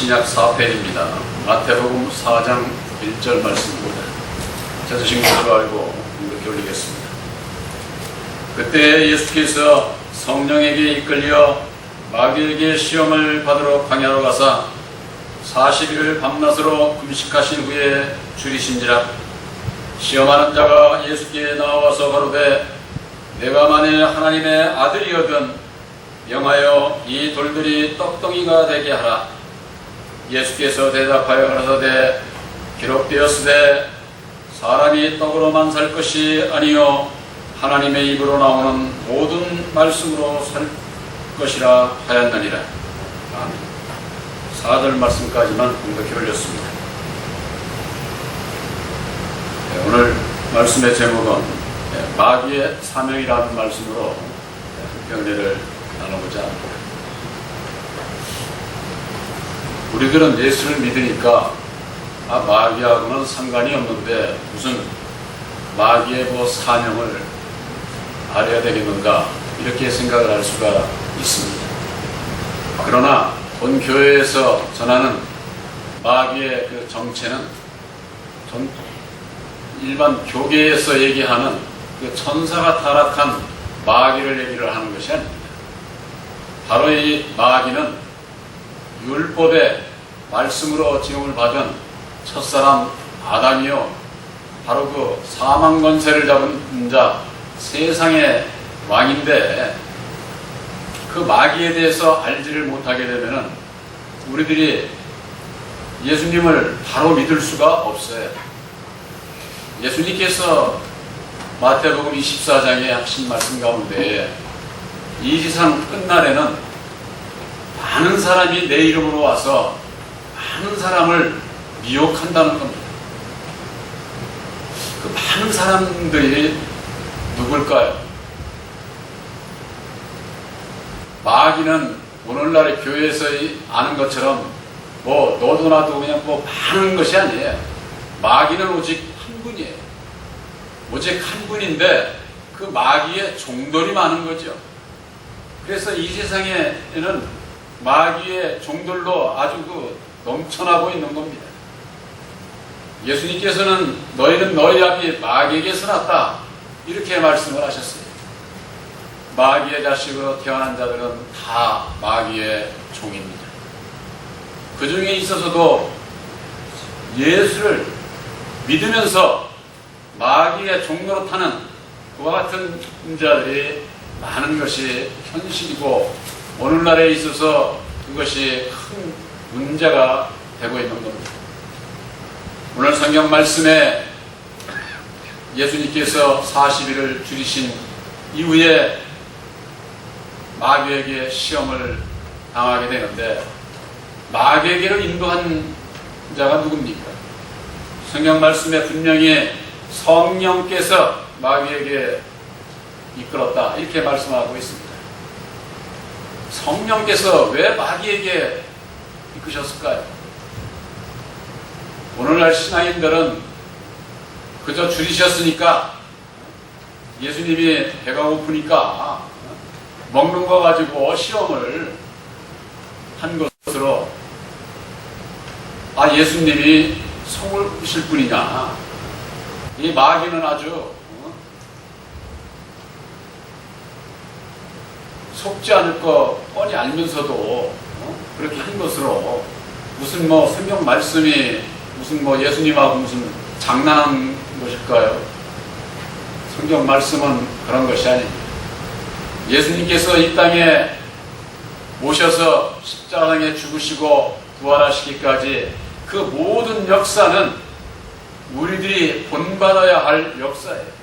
신약 4편입니다. 마태복음 4장 1절 말씀입니다. 찾으신 것으로 알고 이렇게 올리겠습니다. 그때 예수께서 성령에게 이끌려 마귀에게 시험을 받으러 광야로 가사 40일 밤낮으로 금식하신 후에 줄이신지라. 시험하는 자가 예수께 나와서 가로되 내가 만일 하나님의 아들이거든 명하여 이 돌들이 떡덩이가 되게 하라. 예수께서 대답하여 가라사대 기록되었으되 사람이 떡으로만 살 것이 아니요 하나님의 입으로 나오는 모든 말씀으로 살 것이라 하였느니라. 아멘. 4절 말씀까지만 공독해 올렸습니다. 오늘 말씀의 제목은 마귀의 사명이라는 말씀으로 경례를 나눠보자 합니다. 우리들은 예수를 믿으니까 마귀하고는 상관이 없는데 무슨 마귀의 사명을 알아야 되겠는가 이렇게 생각을 할 수가 있습니다. 그러나 본 교회에서 전하는 마귀의 그 정체는 일반 교계에서 얘기하는 그 천사가 타락한 마귀를 얘기를 하는 것이 아닙니다. 바로 이 마귀는 율법의 말씀으로 지음을 받은 첫사람 아담이요 바로 그 사망 권세를 잡은 자 세상의 왕인데 그 마귀에 대해서 알지를 못하게 되면은 우리들이 예수님을 바로 믿을 수가 없어요. 예수님께서 마태복음 24장에 하신 말씀 가운데 이 세상 끝날에는 많은 사람이 내 이름으로 와서 많은 사람을 미혹한다는 겁니다. 그 많은 사람들이 누굴까요? 마귀는 오늘날의 교회에서 아는 것처럼 너도 나도 그냥 많은 것이 아니에요. 마귀는 오직 한 분이에요. 오직 한 분인데 그 마귀의 종들이 많은 거죠. 그래서 이 세상에는 마귀의 종들로 아주 넘쳐나고 있는 겁니다. 예수님께서는 너희는 너희 아비 마귀에게서 났다 이렇게 말씀을 하셨어요. 마귀의 자식으로 태어난 자들은 다 마귀의 종입니다. 그 중에 있어서도 예수를 믿으면서 마귀의 종로로 타는 그와 같은 자들이 많은 것이 현실이고 오늘날에 있어서 그것이 큰 문제가 되고 있는 겁니다. 오늘 성경 말씀에 예수님께서 40일을 줄이신 이후에 마귀에게 시험을 당하게 되는데 마귀에게를 인도한 자가 누굽니까? 성경 말씀에 분명히 성령께서 마귀에게 이끌었다 이렇게 말씀하고 있습니다. 성령께서 왜 마귀에게 이끄셨을까요? 오늘날 신앙인들은 그저 줄이셨으니까 예수님이 배가 고프니까 먹는 거 가지고 시험을 한 것으로 예수님이 속으실 분이냐. 이 마귀는 아주 속지 않을 거 뻔히 알면서도 그렇게 한 것으로 무슨 성경 말씀이 무슨 예수님하고 무슨 장난한 것일까요? 성경 말씀은 그런 것이 아닙니다. 예수님께서 이 땅에 모셔서 십자가에 죽으시고 부활하시기까지 그 모든 역사는 우리들이 본받아야 할 역사예요.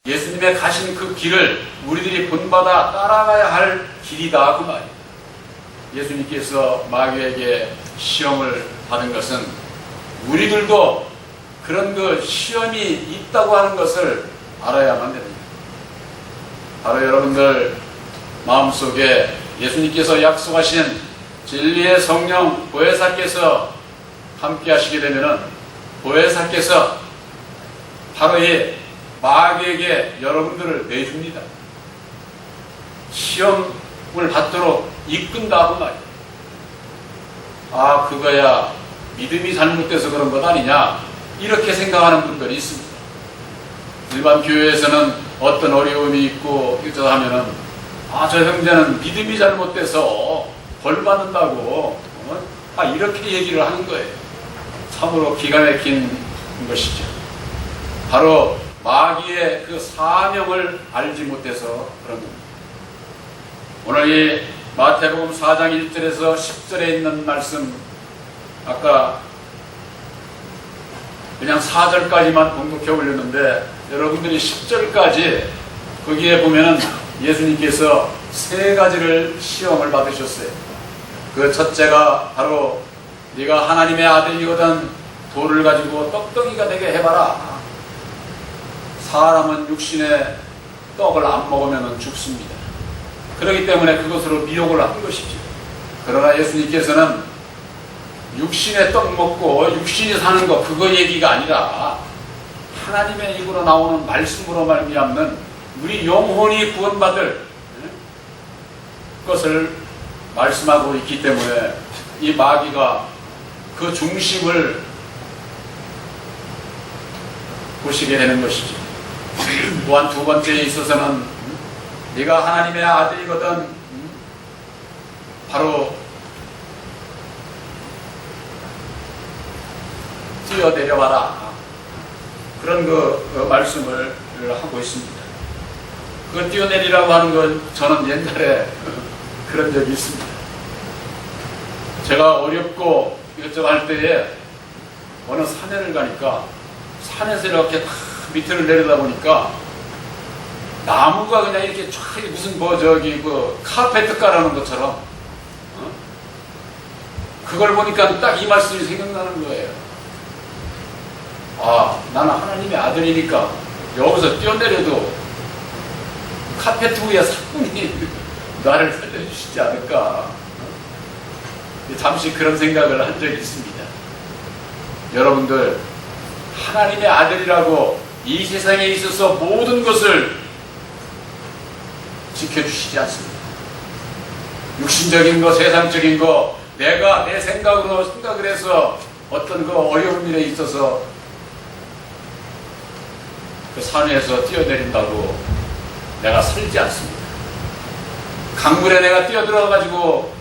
예수님의 가신 그 길을 우리들이 본받아 따라가야 할 길이다 그 말이에요. 예수님께서 마귀에게 시험을 받은 것은 우리들도 그런 그 시험이 있다고 하는 것을 알아야만 됩니다. 바로 여러분들 마음속에 예수님께서 약속하신 진리의 성령 보혜사께서 함께 하시게 되면은 보혜사께서 바로 이 마귀에게 여러분들을 내줍니다. 시험을 받도록 이끈다고 말이에요. 아, 그거야 믿음이 잘못돼서 그런 것 아니냐, 이렇게 생각하는 분들이 있습니다. 일반 교회에서는 어떤 어려움이 있고 이러다 하면은, 아, 저 형제는 믿음이 잘못돼서 벌 받는다고, 이렇게 얘기를 하는 거예요. 참으로 기가 막힌 것이죠. 바로 마귀의 그 사명을 알지 못해서 그런 겁니다. 오늘 이 마태복음 4장 1절에서 10절에 있는 말씀, 아까 그냥 4절까지만 봉독해 올렸는데, 여러분들이 10절까지 거기에 보면은 예수님께서 세 가지를 시험을 받으셨어요. 그 첫째가 바로 네가 하나님의 아들이거든 돌을 가지고 떡덩이가 되게 해봐라. 사람은 육신의 떡을 안 먹으면 죽습니다. 그렇기 때문에 그것으로 미혹을 한 것이죠. 그러나 예수님께서는 육신의 떡 먹고 육신이 사는 것, 그거 얘기가 아니라 하나님의 입으로 나오는 말씀으로 말미암는 우리 영혼이 구원받을 것을 말씀하고 있기 때문에 이 마귀가 그 중심을 보시게 되는 것이죠. 또한 두 번째에 있어서는 네가 하나님의 아들이거든 바로 뛰어내려와라, 그런 그 말씀을 하고 있습니다. 그 뛰어내리라고 하는 건 저는 옛날에 그런 적이 있습니다. 제가 어렵고 이것저것 할 때에 어느 산에를 가니까 산에서 이렇게 다 밑을 내려다 보니까 나무가 그냥 이렇게 쫙 무슨 그 카페트 깔아놓은 것처럼, 그걸 보니까 딱 이 말씀이 생각나는 거예요. 아, 나는 하나님의 아들이니까 여기서 뛰어내려도 카페트 위에 사꾼이 나를 살려주시지 않을까. 잠시 그런 생각을 한 적이 있습니다. 여러분들, 하나님의 아들이라고 이 세상에 있어서 모든 것을 지켜주시지 않습니다. 육신적인 거, 세상적인 거, 내가 내 생각으로 생각을 해서 어떤 그 어려운 일에 있어서 그 산 위에서 뛰어내린다고 내가 살지 않습니다. 강물에 내가 뛰어들어가지고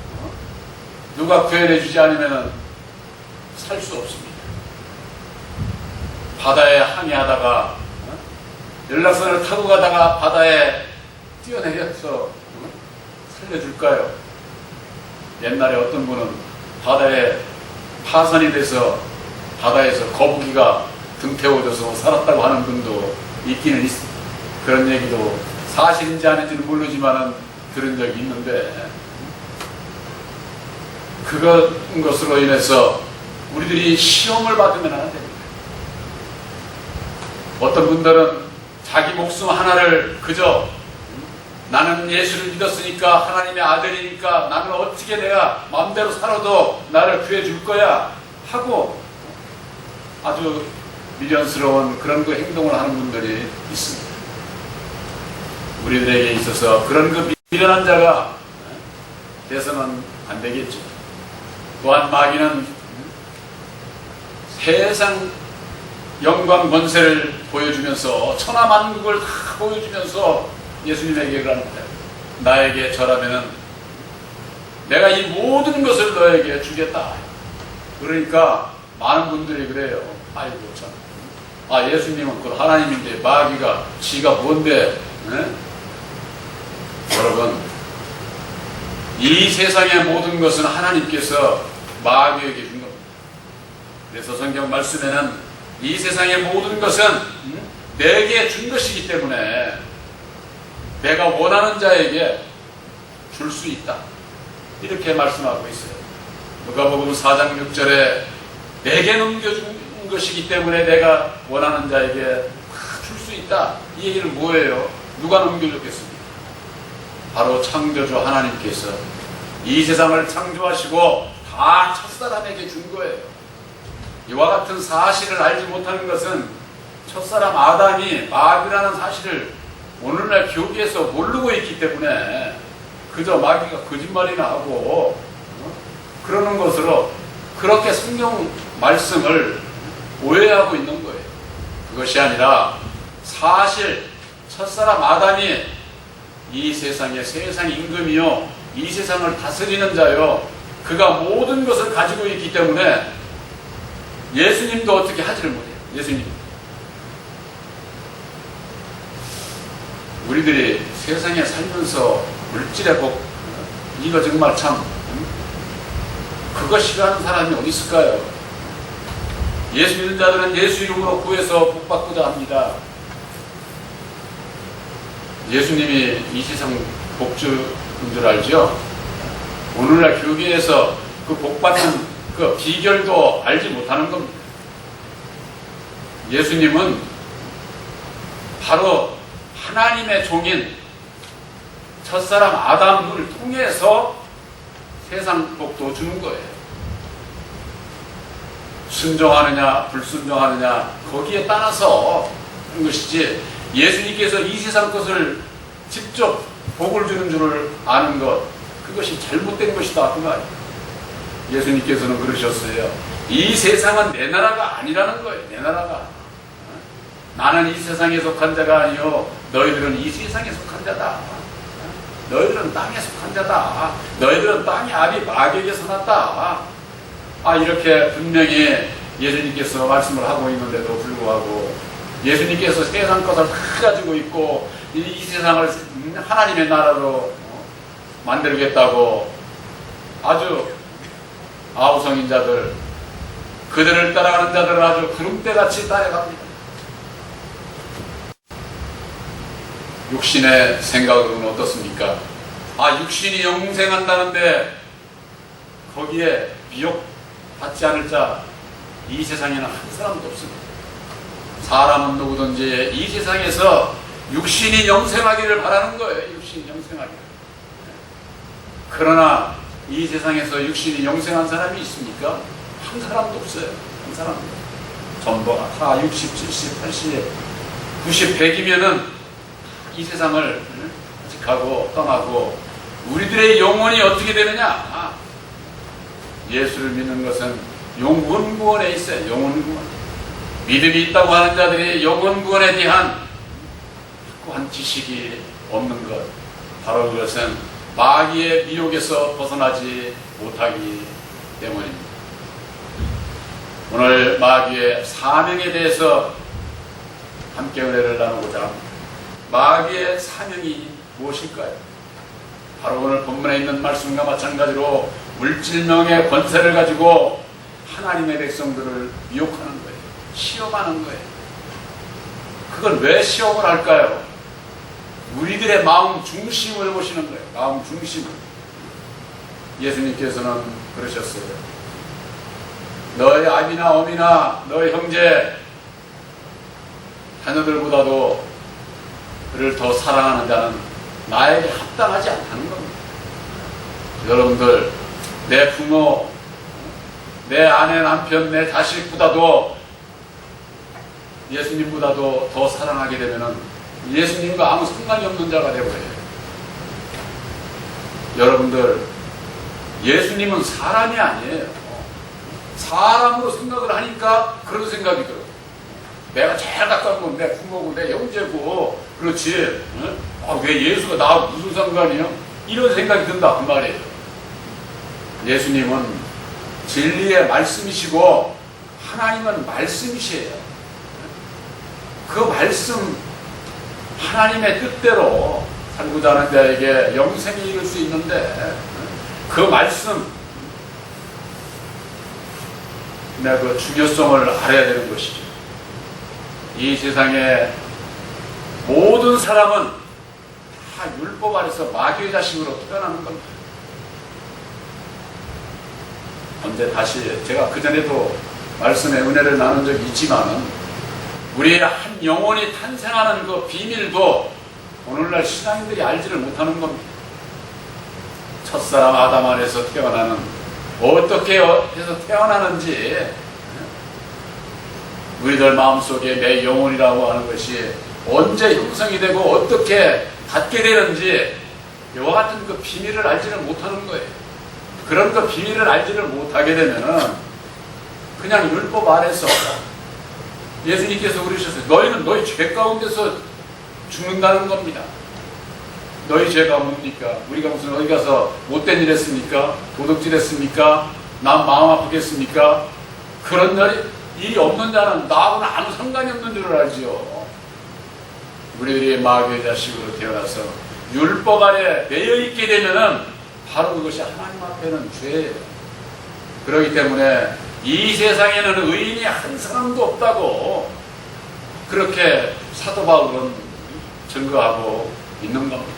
누가 구해내 주지 않으면 살 수 없습니다. 바다에 항해하다가 연락선을 타고 가다가 바다에 뛰어내려서 살려줄까요? 옛날에 어떤 분은 바다에 파산이 돼서 바다에서 거북이가 등 태워져서 살았다고 하는 분도 있기는 있습니다. 그런 얘기도 사실인지 아닌지는 모르지만은 들은 적이 있는데, 그것으로 인해서 우리들이 시험을 받으면 안 됩니다. 어떤 분들은 자기 목숨 하나를 그저 나는 예수를 믿었으니까 하나님의 아들이니까 나는 어떻게 내가 마음대로 살아도 나를 구해줄 거야 하고 아주 미련스러운 그런 그 행동을 하는 분들이 있습니다. 우리들에게 있어서 그런 그 미련한 자가 돼서는 안 되겠죠. 또한 마귀는 세상 영광 권세를 보여주면서 천하만국을 다 보여주면서 예수님에게 얘기를 합니다. 나에게 절하면은 내가 이 모든 것을 너에게 주겠다. 그러니까 많은 분들이 그래요. 아이고 참, 아 예수님은 그 하나님인데 마귀가 지가 뭔데? 네? 여러분, 이 세상의 모든 것은 하나님께서 마귀에게 준 겁니다. 그래서 성경 말씀에는 이 세상의 모든 것은 내게 준 것이기 때문에 내가 원하는 자에게 줄 수 있다, 이렇게 말씀하고 있어요. 누가복음 4장 6절에 내게 넘겨준 것이기 때문에 내가 원하는 자에게 줄 수 있다, 이 얘기는 뭐예요? 누가 넘겨줬겠습니까? 바로 창조주 하나님께서 이 세상을 창조하시고 다 첫사람에게 준 거예요. 이와 같은 사실을 알지 못하는 것은 첫사람 아담이 마귀라는 사실을 오늘날 교계에서 모르고 있기 때문에 그저 마귀가 거짓말이나 하고 그러는 것으로 그렇게 성경 말씀을 오해하고 있는 거예요. 그것이 아니라 사실 첫사람 아담이 이 세상의 세상 임금이요, 이 세상을 다스리는 자요, 그가 모든 것을 가지고 있기 때문에 예수님도 어떻게 하지를 못해요. 예수님. 우리들이 세상에 살면서 물질의 복, 이거 정말 참 그거 싫어하는 사람이 어디 있을까요? 예수 믿는 자들은 예수 이름으로 구해서 복받고자 합니다. 예수님이 이 세상 복주인 줄 알죠? 오늘날 교회에서 그 복받는 그 비결도 알지 못하는 겁니다. 예수님은 바로 하나님의 종인 첫사람 아담을 통해서 세상 복도 주는 거예요. 순종하느냐 불순종하느냐 거기에 따라서 하는 것이지, 예수님께서 이 세상 것을 직접 복을 주는 줄을 아는 것, 그것이 잘못된 것이다 그 말이에요. 예수님께서는 그러셨어요. 이 세상은 내 나라가 아니라는 거예요. 내 나라가. 나는 이 세상에 속한 자가 아니요 너희들은 이 세상에 속한 자다. 너희들은 땅에 속한 자다. 너희들은 땅의 아비 마귀에게서 났다. 이렇게 분명히 예수님께서 말씀을 하고 있는데도 불구하고 예수님께서 세상 것을 다 가지고 있고 이 세상을 하나님의 나라로 만들겠다고 아주 아우성인 자들, 그들을 따라가는 자들은 아주 구름대같이 따라갑니다. 육신의 생각으로는 어떻습니까? 육신이 영생한다는데 거기에 미혹받지 않을 자 이 세상에는 한 사람도 없습니다. 사람은 누구든지 이 세상에서 육신이 영생하기를 바라는 거예요. 육신이 영생하기를. 그러나 이 세상에서 육신이 영생한 사람이 있습니까? 한 사람도 없어요. 한 사람도. 전부 다 60, 70, 80, 90, 100이면은 이 세상을 가고 떠나고, 우리들의 영혼이 어떻게 되느냐? 예수를 믿는 것은 영혼구원에 있어요. 영혼구원. 믿음이 있다고 하는 자들이 영혼구원에 대한 확고한 지식이 없는 것, 바로 그것은 마귀의 미혹에서 벗어나지 못하기 때문입니다. 오늘 마귀의 사명에 대해서 함께 은혜를 나누고자 합니다. 마귀의 사명이 무엇일까요? 바로 오늘 본문에 있는 말씀과 마찬가지로 물질명의 권세를 가지고 하나님의 백성들을 미혹하는 거예요. 시험하는 거예요. 그걸 왜 시험을 할까요? 우리들의 마음 중심을 보시는 거예요. 마음 중심을. 예수님께서는 그러셨어요. 너희 아비나 어미나 너희 형제 자녀들보다도 그를 더 사랑하는 자는 나에게 합당하지 않다는 겁니다. 여러분들, 내 부모, 내 아내, 남편, 내 자식보다도 예수님보다도 더 사랑하게 되면은 예수님과 아무 상관이 없는 자가 되어버려요. 여러분들, 예수님은 사람이 아니에요. 사람으로 생각을 하니까 그런 생각이 들어요. 내가 제일 가까운 건 내 부모고 내 형제고 그렇지, 왜 예수가 나하고 무슨 상관이요? 이런 생각이 든다 그 말이에요. 예수님은 진리의 말씀이시고 하나님은 말씀이시에요. 그 말씀, 하나님의 뜻대로 살고자 하는 자에게 영생이 이룰 수 있는데, 그 말씀, 그 중요성을 알아야 되는 것이죠. 이 세상에 모든 사람은 다 율법 아래서 마귀의 자식으로 태어나는 겁니다. 언제 다시, 제가 그전에도 말씀의 은혜를 나눈 적이 있지만은, 우리의 한 영혼이 탄생하는 그 비밀도 오늘날 신앙인들이 알지를 못하는 겁니다. 첫사람 아담 안에서 태어나는, 어떻게 해서 태어나는지, 우리들 마음속에 내 영혼이라고 하는 것이 언제 형성이 되고 어떻게 갖게 되는지, 이와 같은 그 비밀을 알지를 못하는 거예요. 그런 그 비밀을 알지를 못하게 되면은 그냥 율법 아래서 예수님께서 그러셨어요. 너희는 너희 죄 가운데서 죽는다는 겁니다. 너희 죄가 뭡니까? 우리가 무슨 어디 가서 못된 일 했습니까? 도둑질 했습니까? 남 마음 아프게 했습니까? 그런 일이 없는 자는 나하고는 아무 상관이 없는 줄을 알지요. 우리들이 마귀의 자식으로 태어나서 율법 아래 매여 있게 되면은 바로 그것이 하나님 앞에는 죄예요. 그렇기 때문에 이 세상에는 의인이 한 사람도 없다고 그렇게 사도 바울은 증거하고 있는 겁니다.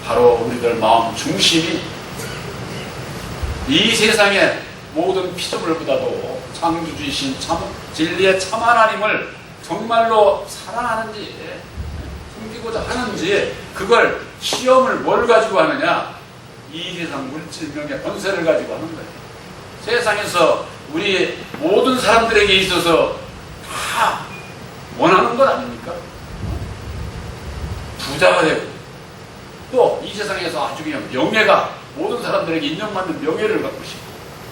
바로 우리들 마음 중심이 이 세상의 모든 피조물보다도 창조주이신 참 진리의 참 하나님을 정말로 사랑하는지 섬기고자 하는지 그걸 시험을 뭘 가지고 하느냐? 이 세상 물질명의 권세를 가지고 하는 거예요. 세상에서 우리 모든 사람들에게 있어서 다 원하는 것 아닙니까? 부자가 되고 또 이 세상에서 아주 그냥 명예가 모든 사람들에게 인정받는 명예를 갖고 싶고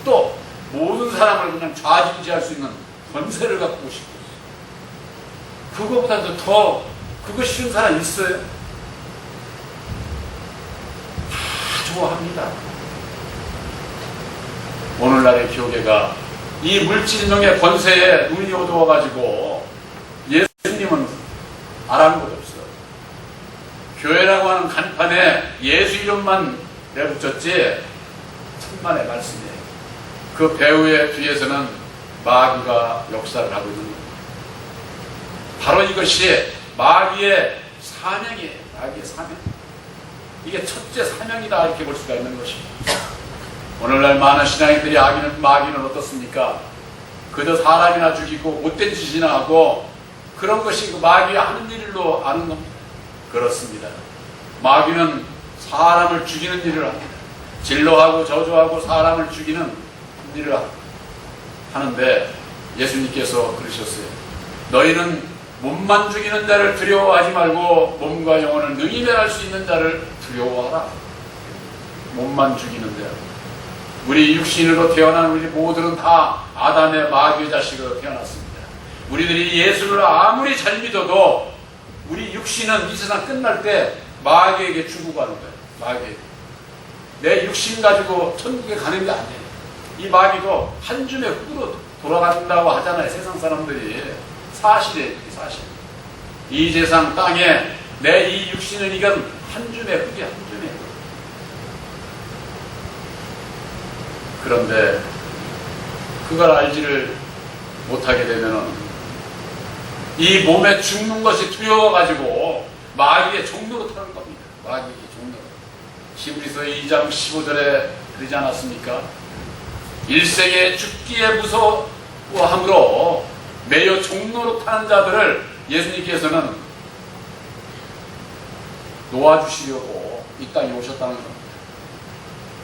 또 모든 사람을 그냥 좌지우지할 수 있는 권세를 갖고 싶고 그거보다도 더 그거 싫은 사람 있어요? 다 좋아합니다. 오늘날의 교계가 이 물질명의 권세에 눈이 어두워가지고 예수님은 알아는 것 없어요. 교회라고 하는 간판에 예수 이름만 내붙였지 천만의 말씀이에요. 그 배후의 뒤에서는 마귀가 역사를 하고 있는 겁니다. 바로 이것이 마귀의 사명이에요. 마귀의 사명. 이게 첫째 사명이다 이렇게 볼 수가 있는 것입니다. 오늘날 많은 신앙인들이 마귀는 어떻습니까? 그저 사람이나 죽이고 못된 짓이나 하고 그런 것이 그 마귀가 하는 일로 아는 겁니다. 그렇습니다. 마귀는 사람을 죽이는 일을 합니다. 진로하고 저주하고 사람을 죽이는 일을 하는데 예수님께서 그러셨어요. 너희는 몸만 죽이는 자를 두려워하지 말고 몸과 영혼을 능히 멸할 수 있는 자를 두려워하라. 몸만 죽이는 자. 우리 육신으로 태어난 우리 모두는 다 아담의 마귀의 자식으로 태어났습니다. 우리들이 예수를 아무리 잘 믿어도 우리 육신은 이 세상 끝날 때 마귀에게 주고 가는 거예요. 마귀에게. 내 육신 가지고 천국에 가는 게 아니에요. 이 마귀도 한 줌의 흙으로 돌아간다고 하잖아요. 세상 사람들이. 사실이에요. 사실. 이 세상 땅에 내 이 육신은 이건 한 줌의 흙이 한 줌의 흙. 그런데 그걸 알지를 못하게 되면은 이 몸에 죽는 것이 두려워가지고 마귀의 종로로 타는 겁니다. 마귀의 종로로. 히브리서 2장 15절에 그러지 않았습니까? 일생에 죽기에 무서워함으로 매여 종로로 타는 자들을 예수님께서는 놓아주시려고 이 땅에 오셨다는 겁니다.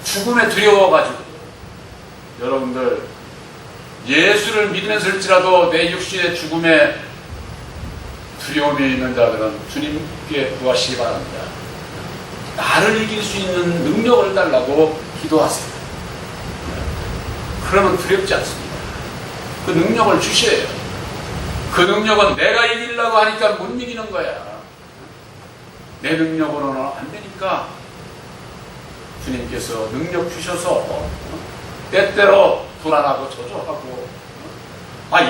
죽음에 두려워가지고 여러분들 예수를 믿으면서일지라도 내 육신의 죽음에 두려움이 있는 자들은 주님께 구하시기 바랍니다. 나를 이길 수 있는 능력을 달라고 기도하세요. 그러면 두렵지 않습니다. 그 능력을 주셔요. 그 능력은 내가 이기려고 하니까 못 이기는 거야. 내 능력으로는 안 되니까 주님께서 능력 주셔서 때때로 불안하고 저조하고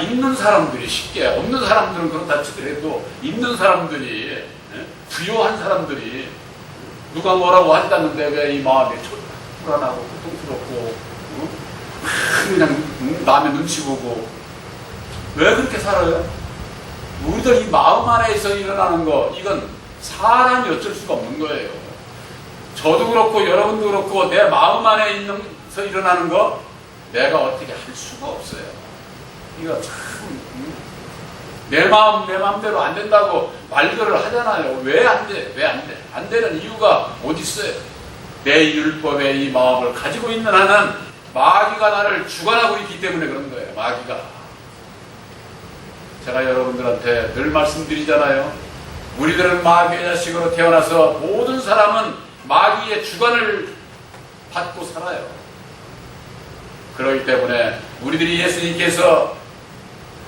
있는 사람들이 쉽게 없는 사람들은 그렇다 치더라도 있는 사람들이 부유한 사람들이 누가 뭐라고 하지 않는데 왜 이 마음이 불안하고 고통스럽고 그냥 남의 눈치 보고 왜 그렇게 살아요? 우리들 이 마음 안에서 일어나는 거 이건 사람이 어쩔 수가 없는 거예요. 저도 그렇고 여러분도 그렇고 내 마음 안에 있는서 일어나는 거 내가 어떻게 할 수가 없어요. 이거 참 내 마음대로 안 된다고 말들을 하잖아요. 왜 안 돼? 왜 안 돼? 안 되는 이유가 어디 있어요? 내 율법의 이 마음을 가지고 있는 한은 마귀가 나를 주관하고 있기 때문에 그런 거예요. 마귀가. 제가 여러분들한테 늘 말씀드리잖아요. 우리들은 마귀의 자식으로 태어나서 모든 사람은 마귀의 주관을 받고 살아요. 그렇기 때문에 우리들이 예수님께서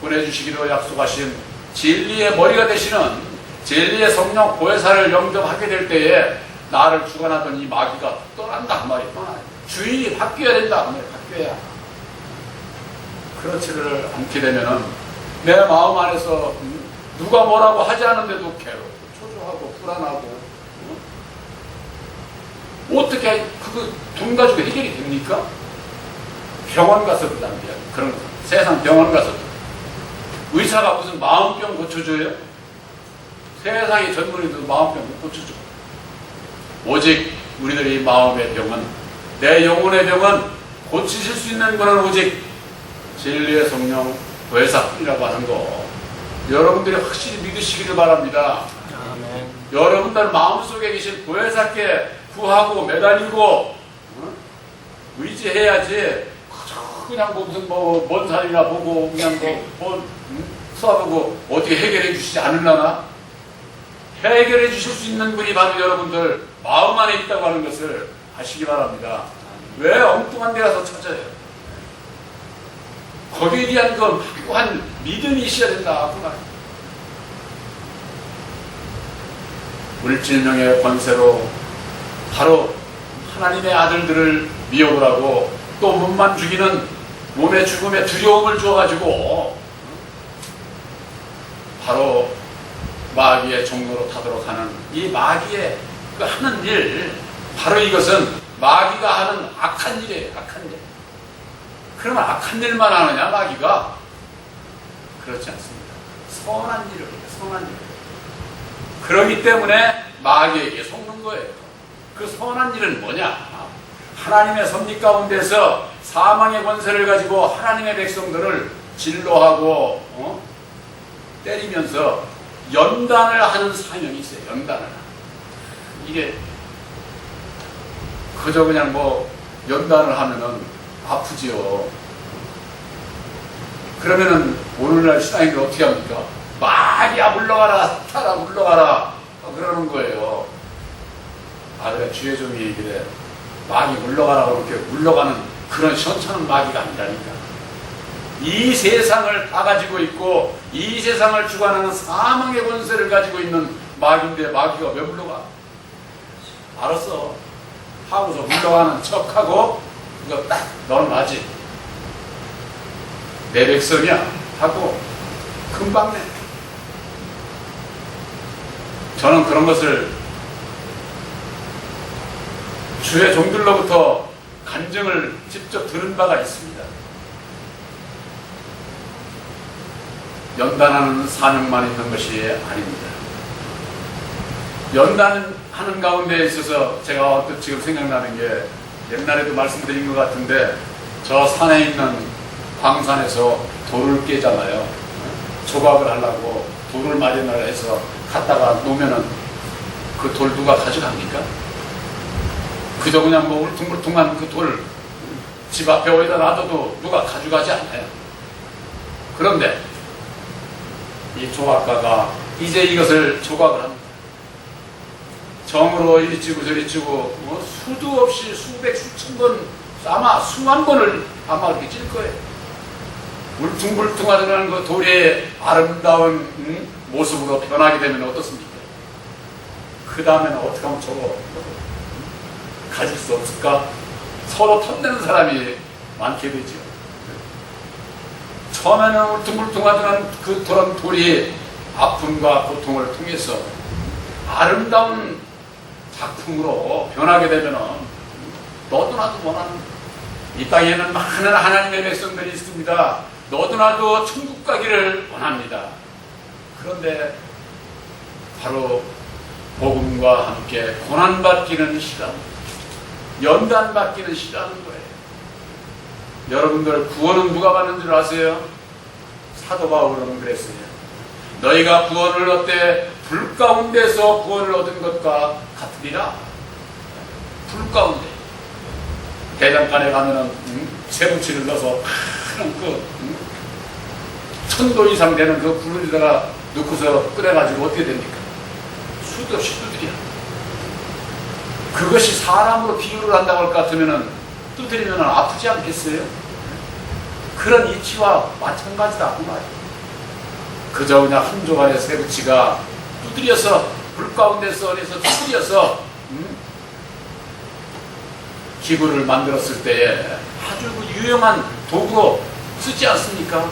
보내주시기로 약속하신 진리의 머리가 되시는 진리의 성령 보혜사를 영접하게 될 때에 나를 주관하던 이 마귀가 떠난다 그 말이에요. 떠나요. 주인이 바뀌어야 된다 그 말이에요. 바뀌어야. 그렇지를 않게 되면은 내 마음 안에서 누가 뭐라고 하지 않은데도 괴롭고 초조하고 불안하고 어떻게 그거 돈 가지고 해결이 됩니까? 병원 가서도 안 돼요. 그런 거. 세상 병원 가서도 의사가 무슨 마음병 고쳐줘요? 세상의 전문의도 마음병 못 고쳐줘. 오직 우리들의 마음의 병은, 내 영혼의 병은 고치실 수 있는 것은 오직 진리의 성령 보혜사이라고 하는 거 여러분들이 확실히 믿으시기를 바랍니다. 아멘. 여러분들 마음속에 계신 보혜사께 구하고 매달리고 의지해야지 그냥 뭐 무슨 먼 산이나 보고 그냥 수업하고 어떻게 해결해 주시지 않으려나? 해결해 주실 수 있는 분이 바로 여러분들 마음 안에 있다고 하는 것을 아시기 바랍니다. 왜 엉뚱한 데 가서 찾아요? 거기에 대한 건 확고한 믿음이 있어야 된다. 그 말. 물질명의 권세로 바로 하나님의 아들들을 미혹을 하고 또 몸만 죽이는 몸의 죽음에 두려움을 주어가지고 바로 마귀의 종로로 타도록 하는 이 마귀의 그 하는 일, 바로 이것은 마귀가 하는 악한 일이에요. 악한 일. 그러면 악한 일만 하느냐 마귀가? 그렇지 않습니다. 선한 일을 해요. 선한 일. 그렇기 때문에 마귀에게 속는 거예요. 그 선한 일은 뭐냐? 하나님의 섭리 가운데서 사망의 권세를 가지고 하나님의 백성들을 진로하고 때리면서 연단을 하는 사명이 있어요. 연단을. 이게 그저 그냥 연단을 하면은 아프지요. 그러면은 오늘날 신앙인들 어떻게 합니까? 마귀야 물러가라, 타라 물러가라 그러는 거예요. 그래 주의 종이 얘기래. 마귀 물러가라고 이렇게 물러가는 그런 시원찮은 마귀가 아니라니까. 이 세상을 다 가지고 있고 이 세상을 주관하는 사망의 권세를 가지고 있는 마귀인데 마귀가 왜 물러가? 알았어. 하고서 물러가는 척하고 이거 딱 너는 맞지? 내 백성이야 하고 금방 내. 저는 그런 것을 주의 종들로부터 간증을 직접 들은 바가 있습니다. 연단하는 사명만 있는 것이 아닙니다. 연단하는 가운데 있어서 제가 어떤 지금 생각나는 게 옛날에도 말씀드린 것 같은데 저 산에 있는 광산에서 돌을 깨잖아요. 조각을 하려고 돌을 마련을 해서 갖다가 놓으면은 그 돌 누가 가져갑니까? 그저 그냥 울퉁불퉁한 그 돌 집 앞에 어디다 놔둬도 누가 가져가지 않아요. 그런데 이 조각가가 이제 이것을 조각을 합니다. 정으로 이리 찌고 저리 찌고 수도 없이 수백 수천 번 아마 수만 번을 아마 이렇게 찔 거예요. 울퉁불퉁하다는 그 돌의 아름다운 모습으로 변하게 되면 어떻습니까? 그 다음에는 어떻게 하면 저거 가질 수 없을까? 서로 탐내는 사람이 많게 되죠. 처음에는 울퉁불퉁하던 그런 돌이 아픔과 고통을 통해서 아름다운 작품으로 변하게 되면은 너도 나도 원하는 이 땅에는 많은 하나님의 백성들이 있습니다. 너도 나도 천국 가기를 원합니다. 그런데 바로 복음과 함께 고난받기는 싫어합니다. 연단받기는 싫어하는 거예요. 여러분들 구원은 누가 받는 줄 아세요? 사도 바울은 그랬어요. 너희가 구원을 얻되 불 가운데서 구원을 얻은 것과 같으리라. 불 가운데 대장간에 가면은 쇠붙이를 넣어서 파는 천도 이상 되는 그 불에다가 넣고서 끓여가지고 어떻게 됩니까? 수도 없이 두드려. 그것이 사람으로 비유를 한다고 할 것 같으면은 두드리면 아프지 않겠어요? 그런 이치와 마찬가지다 그 말이에요. 그저 그냥 한 조각의 쇠붙이가 두드려서 불 가운데서 어디서 두드려서 기구를 만들었을 때에 아주 유용한 도구로 쓰지 않습니까?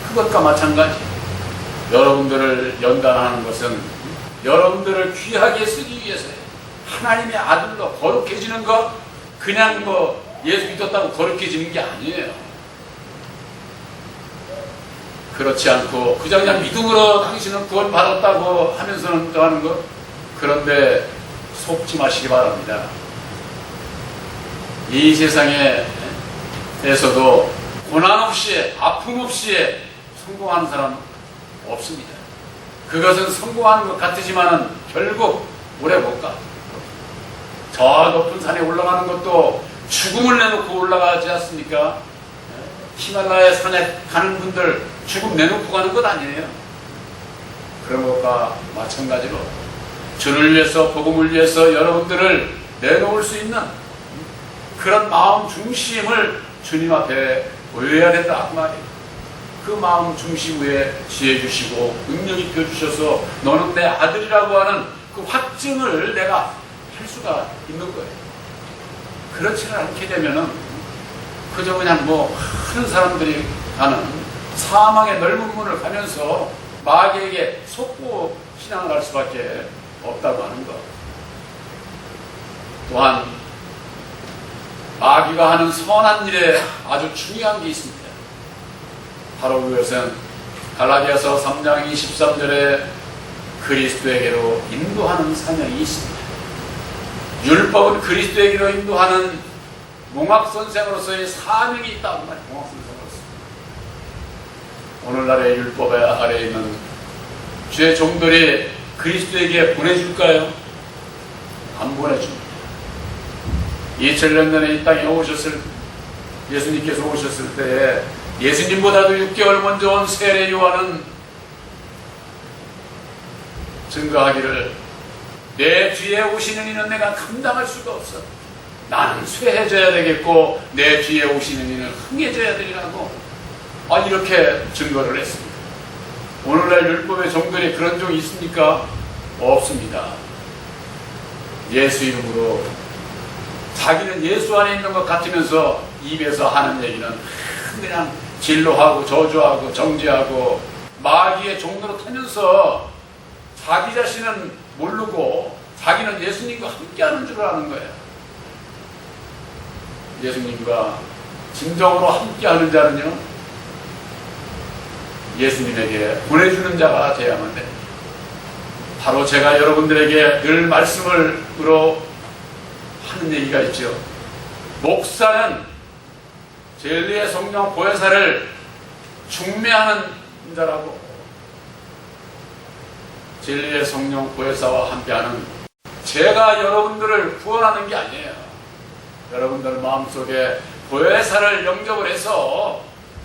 그것과 마찬가지. 여러분들을 연단하는 것은 여러분들을 귀하게 쓰기 위해서예요. 하나님의 아들로 거룩해지는 것, 그냥 예수 믿었다고 거룩해지는 게 아니에요. 그렇지 않고 그냥 믿음으로 당신은 구원 받았다고 하면서는 또 하는 것, 그런데 속지 마시기 바랍니다. 이 세상에서도 고난 없이 아픔 없이 성공하는 사람 없습니다. 그것은 성공하는 것 같으지만 결국 오래 못 가. 저 높은 산에 올라가는 것도 죽음을 내놓고 올라가지 않습니까? 히말라야 산에 가는 분들 죽음 내놓고 가는 것 아니에요. 그런 것과 마찬가지로 주를 위해서 복음을 위해서 여러분들을 내놓을 수 있는 그런 마음 중심을 주님 앞에 보여야 된다 그 말이에요. 그 마음 중심 위에 지혜 주시고 능력 입혀 주셔서 너는 내 아들이라고 하는 그 확증을 내가 할 수가 있는 거예요. 그렇지는 않게 되면은 그저 그냥 많은 사람들이 가는 사망의 넓은 문을 가면서 마귀에게 속고 신앙을 할 수밖에 없다고 하는 것. 또한 마귀가 하는 선한 일에 아주 중요한 게 있습니다. 바로 그것은 갈라디아서 3장 23절에 그리스도에게로 인도하는 사명이 있습니다. 율법은 그리스도에게로 인도하는 몽학선생으로서의 사명이 있다고 말이에요. 몽학선생으로서. 오늘날의 율법 아래에 있는 주의 종들이 그리스도에게 보내줄까요? 안 보내줍니다. 2000년 전에 이 땅에 예수님께서 오셨을 때에 예수님보다도 6개월 먼저 온 세례 요한은 증거하기를 내 뒤에 오시는 이는 내가 감당할 수가 없어. 나는 쇠해져야 되겠고 내 뒤에 오시는 이는 흥해져야 되리라고 이렇게 증거를 했습니다. 오늘날 율법의 종들이 그런 종이 있습니까? 없습니다. 예수 이름으로 자기는 예수 안에 있는 것 같으면서 입에서 하는 얘기는 그냥 진로하고 저주하고 정죄하고 마귀의 종로로 타면서 자기 자신은 모르고 자기는 예수님과 함께하는 줄 아는 거예요. 예수님과 진정으로 함께하는 자는요, 예수님에게 보내주는 자가 되어야만 됩니다. 바로 제가 여러분들에게 늘 말씀으로 하는 얘기가 있죠. 목사는 진리의 성령 보혜사를 중매하는 자라고. 진리의 성령 보혜사와 함께하는, 제가 여러분들을 구원하는 게 아니에요. 여러분들 마음속에 보혜사를 영접을 해서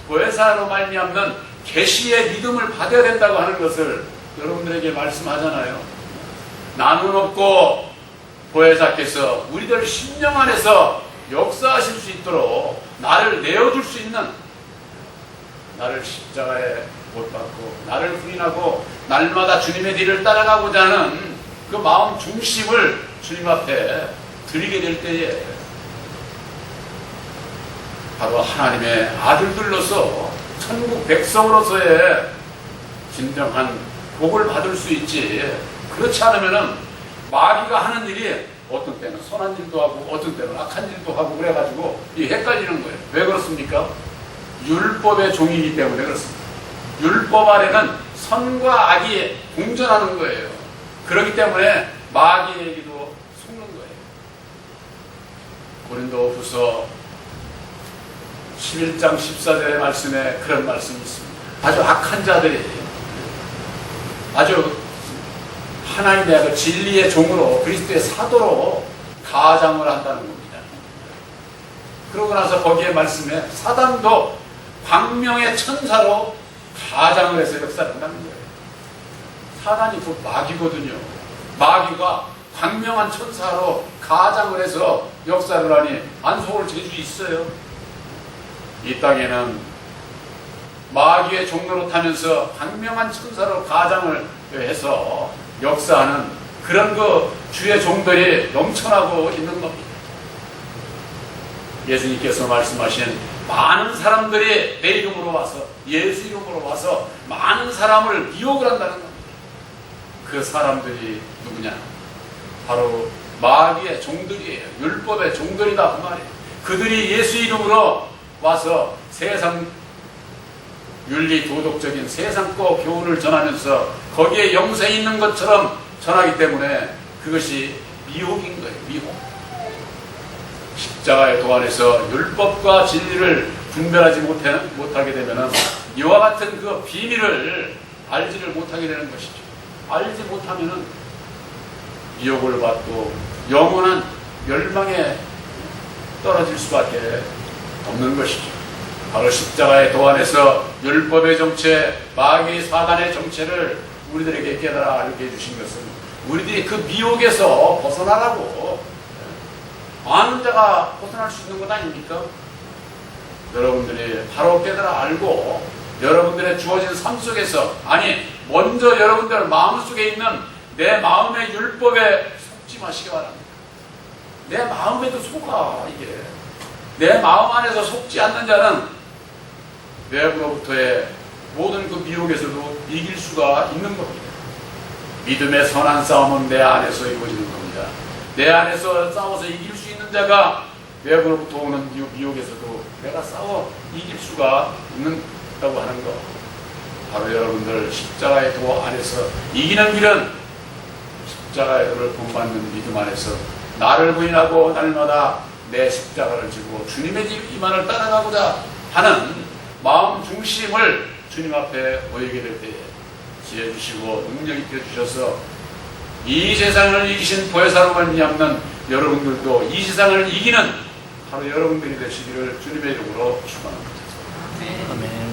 보혜사로 말미암는 계시의 믿음을 받아야 된다고 하는 것을 여러분들에게 말씀하잖아요. 나는 없고 보혜사께서 우리들 심령 안에서 역사하실 수 있도록 나를 내어줄 수 있는, 나를 십자가에 못 박고 나를 부인하고 날마다 주님의 뒤를 따라가고자 하는 그 마음 중심을 주님 앞에 드리게 될 때에 바로 하나님의 아들들로서 천국 백성으로서의 진정한 복을 받을 수 있지. 그렇지 않으면은 마귀가 하는 일이 어떤 때는 선한 일도 하고 어떤 때는 악한 일도 하고 그래가지고 이 헷갈리는 거예요. 왜 그렇습니까? 율법의 종이기 때문에 그렇습니다. 율법 아래는 선과 악이 공존하는 거예요. 그렇기 때문에 마귀에게도 속는 거예요. 고린도후서 11장 14절의 말씀에 그런 말씀이 있습니다. 아주 악한 자들이 아주 하나님의 그 진리의 종으로 그리스도의 사도로 가장을 한다는 겁니다. 그러고 나서 거기에 말씀에 사단도 광명의 천사로 가장을 해서 역사를 한다는 거예요. 사단이 곧 마귀거든요. 마귀가 광명한 천사로 가장을 해서 역사를 하니 안 속을 잴 수 있어요. 이 땅에는 마귀의 종로로 타면서 강명한 천사로 가장을 해서 역사하는 그런 그 주의 종들이 넘쳐나고 있는 겁니다. 예수님께서 말씀하신 많은 사람들이 내 이름으로 와서, 예수 이름으로 와서 많은 사람을 미혹을 한다는 겁니다. 그 사람들이 누구냐? 바로 마귀의 종들이에요. 율법의 종들이다 그 말이에요. 그들이 예수 이름으로 와서 세상 윤리 도덕적인 세상과 교훈을 전하면서 거기에 영생이 있는 것처럼 전하기 때문에 그것이 미혹인 거예요. 미혹. 십자가의 도안에서 율법과 진리를 분별하지 못하게 되면 이와 같은 그 비밀을 알지를 못하게 되는 것이죠. 알지 못하면 미혹을 받고 영원한 멸망에 떨어질 수밖에 없는 것이죠. 바로 십자가의 도안에서 율법의 정체, 마귀의 사단의 정체를 우리들에게 깨달아 알게 해주신 것은 우리들이 그 미혹에서 벗어나라고, 아는 자가 벗어날 수 있는 것 아닙니까? 여러분들이 바로 깨달아 알고 여러분들의 주어진 삶 속에서, 아니 먼저 여러분들 마음속에 있는 내 마음의 율법에 속지 마시기 바랍니다. 내 마음에도 속아. 이게 내 마음 안에서 속지 않는 자는 외부로부터의 모든 그 미혹에서도 이길 수가 있는 겁니다. 믿음의 선한 싸움은 내 안에서 이루어지는 겁니다. 내 안에서 싸워서 이길 수 있는 자가 외부로부터 오는 미혹에서도 내가 싸워 이길 수가 있다고 하는 것. 바로 여러분들 십자가의 도 안에서 이기는 길은 십자가의 도를 본받는 믿음 안에서 나를 부인하고 날마다 내 십자가를 지고 주님의 이만을 따라가고자 하는 마음 중심을 주님 앞에 보이게 될 때에 지혜 주시고 능력 있게 주셔서 이 세상을 이기신 보혜사로 말미암는 여러분들도 이 세상을 이기는 바로 여러분들이 되시기를 주님의 이름으로 축원합니다. 아멘.